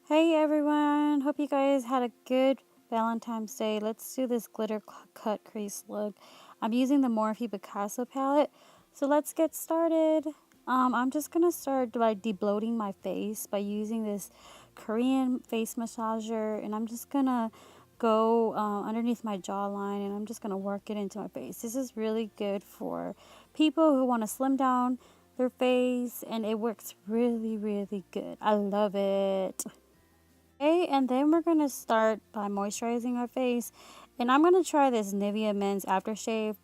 Hey everyone, hope you guys had a good Valentine's Day. Let's do this glitter cut crease look. I'm using the Morphe Picasso palette, so let's get started. I'm just gonna start by debloating my face by using this Korean face massager, and I'm just gonna go underneath my jawline, and I'm just gonna work it into my face. This is really good for people who want to slim down their face, and it works really good. I love it. Okay, and then we're going to start by moisturizing our face. And I'm going to try this Nivea Men's Aftershave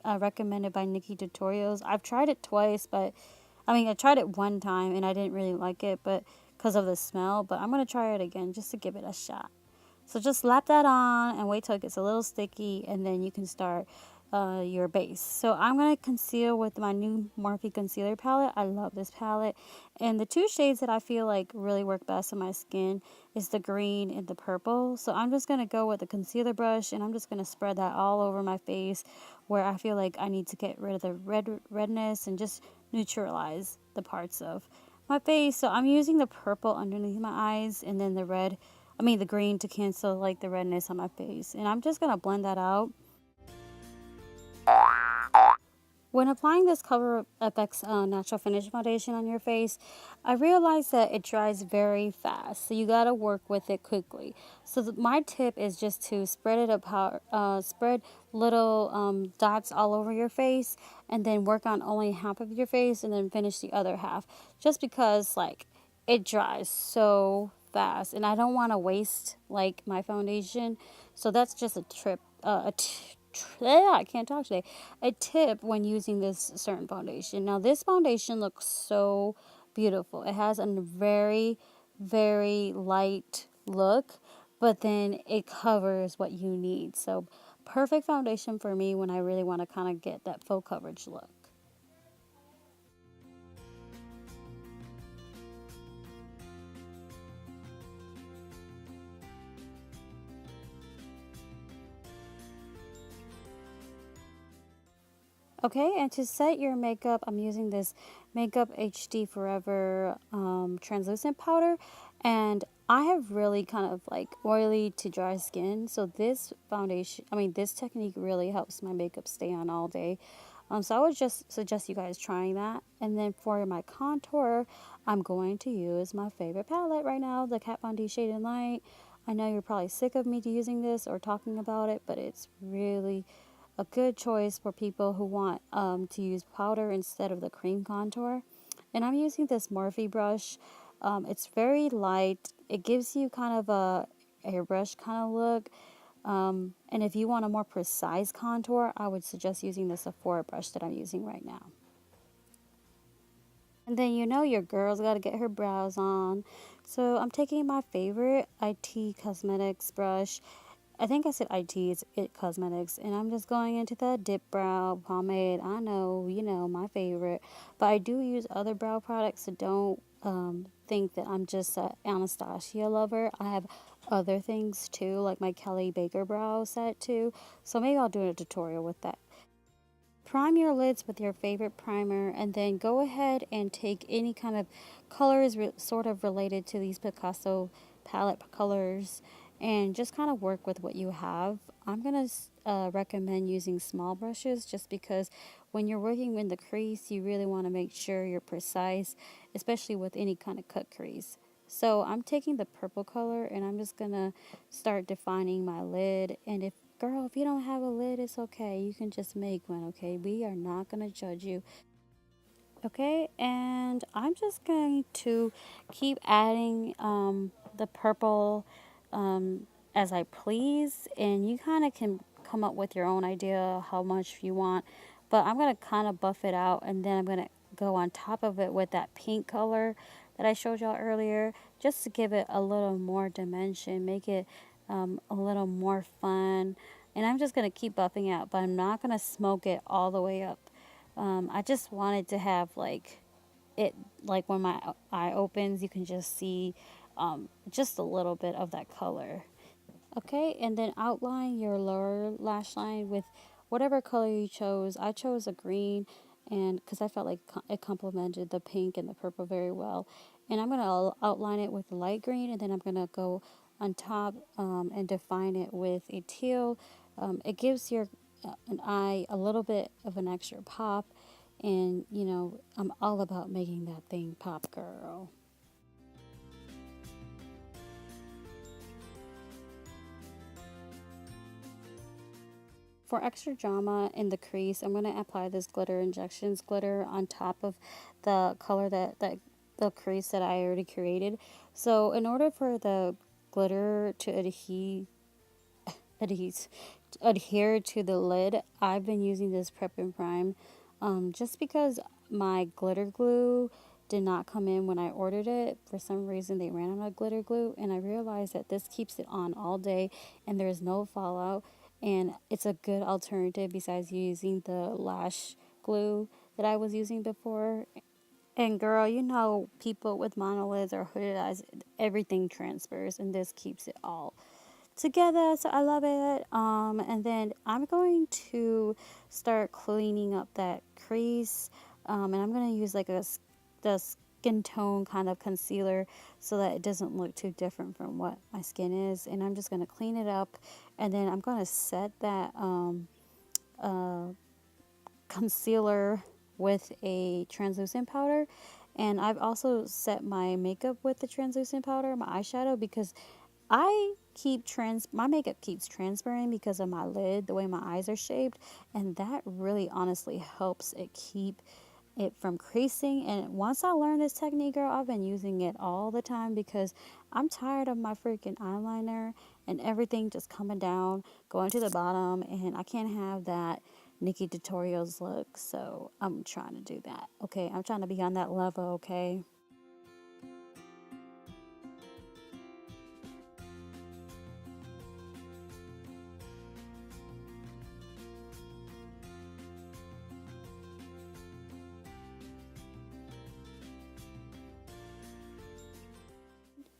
recommended by Nikki Tutorials. I've tried it twice, but I tried it one time and I didn't really like it, but because of the smell. But I'm going to try it again just to give it a shot. So just slap that on and wait till it gets a little sticky, and then you can start your base. So I'm going to conceal with my new Morphe concealer palette. I love this palette. And the two shades that I feel like really work best on my skin is the green and the purple. So I'm just going to go with the concealer brush, and I'm just going to spread that all over my face where I feel like I need to get rid of the redness and just neutralize the parts of my face. So I'm using the purple underneath my eyes, and then the green to cancel like the redness on my face. And I'm just going to blend that out. When applying this Cover FX Natural Finish Foundation on your face, I realized that it dries very fast, so you gotta work with it quickly. So my tip is just to spread it apart, spread little dots all over your face, and then work on only half of your face, and then finish the other half. Just because like it dries so fast, and I don't want to waste like my foundation. So that's just a trip, I can't talk today. A tip when using this certain foundation. Now, this foundation looks so beautiful. It has a very light look, but then it covers what you need. So, perfect foundation for me when I really want to kind of get that full coverage look. Okay, and to set your makeup, I'm using this Makeup HD Forever translucent powder, and I have really kind of like oily to dry skin, so this technique really helps my makeup stay on all day. So I would just suggest you guys trying that. And then for my contour, I'm going to use my favorite palette right now, the Kat Von D Shade and Light. I know you're probably sick of me using this or talking about it, but it's really a good choice for people who want to use powder instead of the cream contour. And I'm using this Morphe brush. It's very light. It gives you kind of a airbrush kind of look. And if you want a more precise contour, I would suggest using the Sephora brush that I'm using right now. And then you know your girl's got to get her brows on. So I'm taking my favorite IT Cosmetics brush. I think I said IT, it's It Cosmetics. And I'm just going into the Dip Brow Pomade. I know, my favorite. But I do use other brow products, so don't think that I'm just an Anastasia lover. I have other things too, like my Kelly Baker brow set too. So maybe I'll do a tutorial with that. Prime your lids with your favorite primer, and then go ahead and take any kind of colors sort of related to these Picasso palette colors, and just kind of work with what you have. I'm going to recommend using small brushes just because when you're working in the crease, you really want to make sure you're precise, especially with any kind of cut crease. So I'm taking the purple color, and I'm just going to start defining my lid. And if you don't have a lid, it's okay. You can just make one, okay? We are not going to judge you. Okay, and I'm just going to keep adding the purple as I please, and you kind of can come up with your own idea how much you want, but I'm going to kind of buff it out, and then I'm going to go on top of it with that pink color that I showed y'all earlier, just to give it a little more dimension, make it a little more fun. And I'm just going to keep buffing out, but I'm not going to smoke it all the way up. I just wanted to have it, like when my eye opens, you can just see just a little bit of that color. Okay, and then outline your lower lash line with whatever color you chose. I chose a green, and because I felt like it complemented the pink and the purple very well. And I'm going to outline it with a light green, and then I'm going to go on top and define it with a teal. It gives your an eye a little bit of an extra pop, and you know, I'm all about making that thing pop, girl. For extra drama in the crease, I'm going to apply this glitter injections glitter on top of the color that the crease that I already created. So in order for the glitter to adhere, adhere to the lid, I've been using this Prep and Prime just because my glitter glue did not come in when I ordered it. For some reason, they ran out of glitter glue, and I realized that this keeps it on all day and there's no fallout. And it's a good alternative besides using the lash glue that I was using before. And girl, you know, people with monolids or hooded eyes, everything transfers, and this keeps it all together. So I love it. And then I'm going to start cleaning up that crease. And I'm going to use like the skin tone kind of concealer so that it doesn't look too different from what my skin is. And I'm just going to clean it up. And then I'm going to set that uh, concealer with a translucent powder. And I've also set my makeup with the translucent powder, my eyeshadow, because my makeup keeps transferring because of my lid, the way my eyes are shaped, and that really honestly helps it keep it from creasing. And once I learned this technique, girl, I've been using it all the time because I'm tired of my freaking eyeliner and everything just coming down, going to the bottom, and I can't have that Nikki Tutorials look. So I'm trying to do that. Okay, I'm trying to be on that level, okay?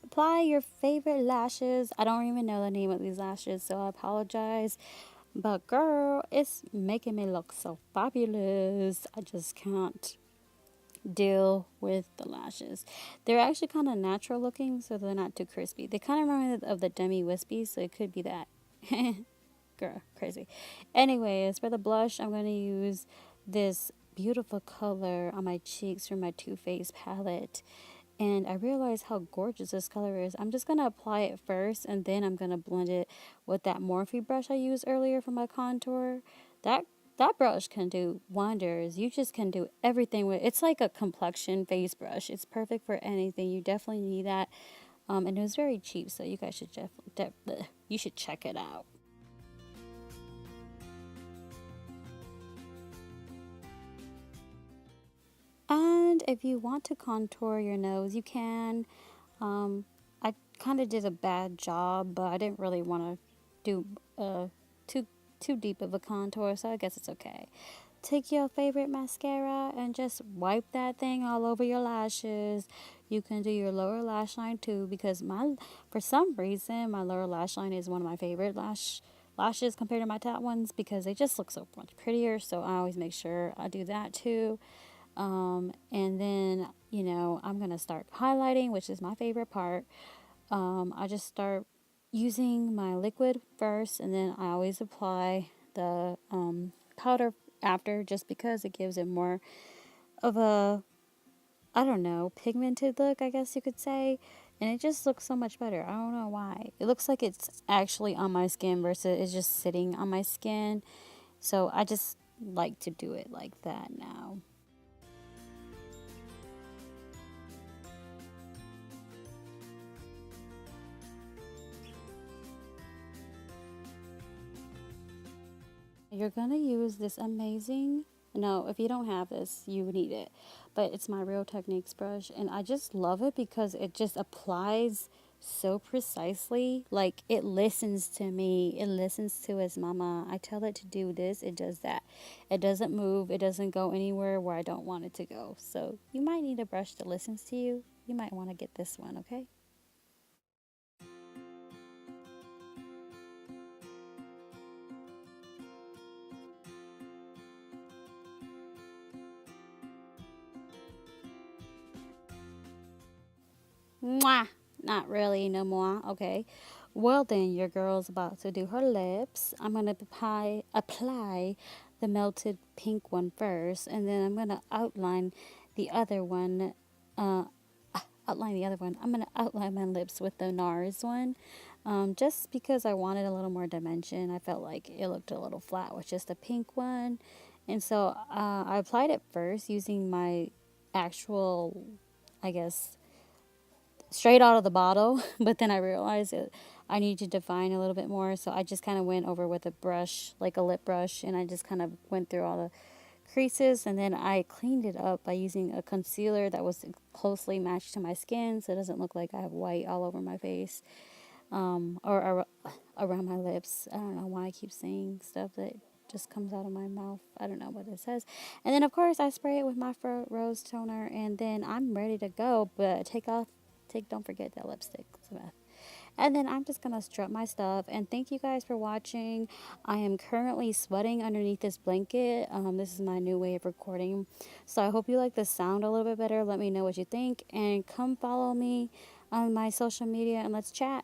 Apply your favorite lashes. I don't even know the name of these lashes, so I apologize. But girl, it's making me look so fabulous. I just can't deal with the lashes. They're actually kind of natural looking, so they're not too crispy. They kind of remind me of the Demi Wispies, so it could be that. Girl, crazy. Anyways, for the blush, I'm going to use this beautiful color on my cheeks from my Too Faced palette. And I realized how gorgeous this color is. I'm just going to apply it first, and then I'm going to blend it with that Morphe brush I used earlier for my contour. That that brush can do wonders. You just can do everything with it's like a complexion face brush. It's perfect for anything. You definitely need that. And it was very cheap, so you guys should you should check it out. And if you want to contour your nose, you can. I kind of did a bad job, but I didn't really want to do too too deep of a contour, so I guess it's okay. Take your favorite mascara and just wipe that thing all over your lashes. You can do your lower lash line too, because my for some reason my lower lash line is one of my favorite lashes compared to my top ones because they just look so much prettier. So I always make sure I do that too. And then, you know, I'm going to start highlighting, which is my favorite part. I just start using my liquid first, and then I always apply the powder after just because it gives it more of a, I don't know, pigmented look, I guess you could say. And it just looks so much better. I don't know why. It looks like it's actually on my skin versus it's just sitting on my skin. So I just like to do it like that now. You're going to use this amazing, no, if you don't have this, you need it. But it's my Real Techniques brush, and I just love it because it just applies so precisely. Like, it listens to me, it listens to its mama. I tell it to do this, it does that. It doesn't move, it doesn't go anywhere where I don't want it to go. So, you might need a brush that listens to you. You might want to get this one, okay? Mwah! Not really, no more. Okay. Well, then, your girl's about to do her lips. I'm going to apply the melted pink one first, and then I'm going to outline the other one. Uh, outline the other one. I'm going to outline my lips with the NARS one. Just because I wanted a little more dimension. I felt like it looked a little flat with just a pink one. And so I applied it first using my actual, I guess, straight out of the bottle, but then I realized that I need to define a little bit more, so I just kind of went over with a brush, like a lip brush, and I just kind of went through all the creases, and then I cleaned it up by using a concealer that was closely matched to my skin, so it doesn't look like I have white all over my face, or around my lips. I don't know why I keep saying stuff that just comes out of my mouth. I don't know what it says. And then, of course, I spray it with my Rose toner, and then I'm ready to go. But don't forget that lipstick, Smith. And then I'm just gonna strut my stuff. And thank you guys for watching. I am currently sweating underneath this blanket. This is my new way of recording, so I hope you like the sound a little bit better. Let me know what you think, and come follow me on my social media and let's chat.